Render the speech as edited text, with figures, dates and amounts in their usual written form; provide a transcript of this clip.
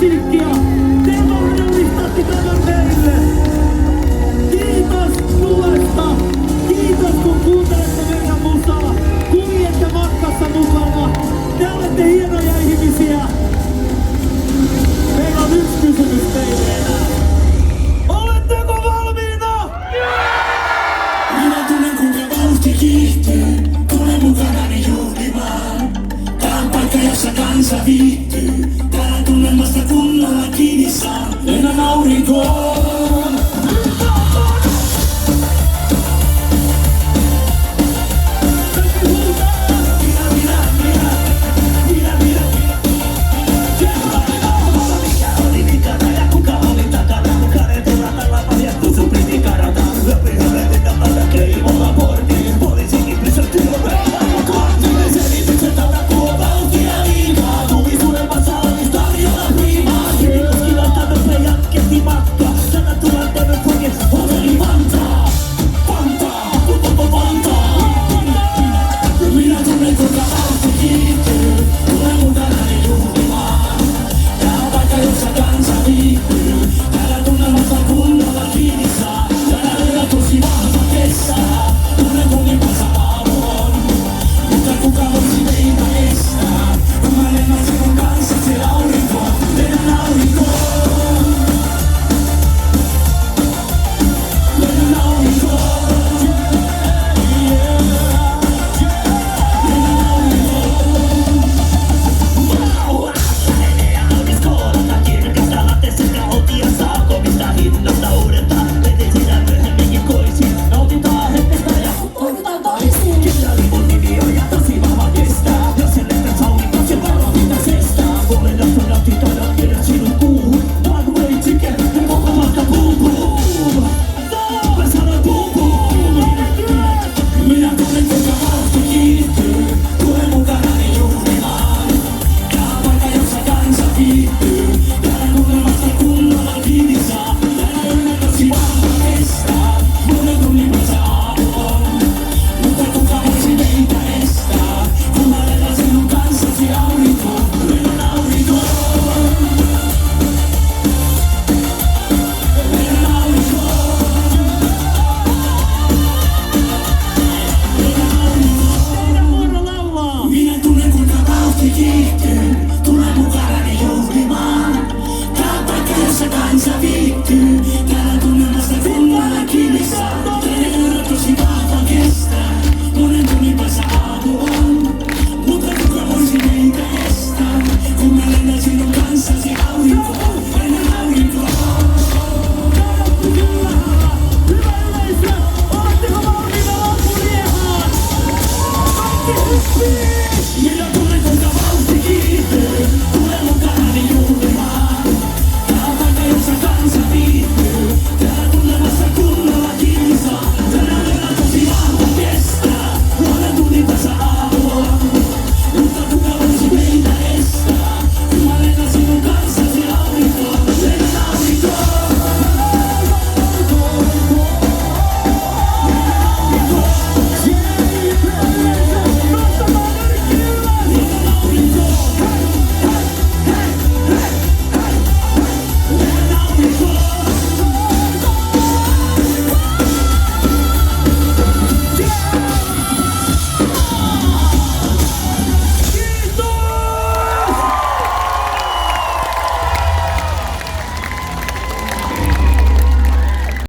musiikkia. Te mahdollistatte tämän meille. Kiitos tuesta. Kiitos kun kuuntelette meidän musaa. Kuljette matkassa mukana. Te olette hienoja ihmisiä. Meillä on yksi kysymys teille enää. Oletteko valmiina? Minä tunnen kuinka vauhti kiihtyy. Tule mukanani juhlimaan. Tää on paikka jossa kansa viihtyy. Täällä tunnelmasta kunnolla kiinni saa. Lennän aurinkoon.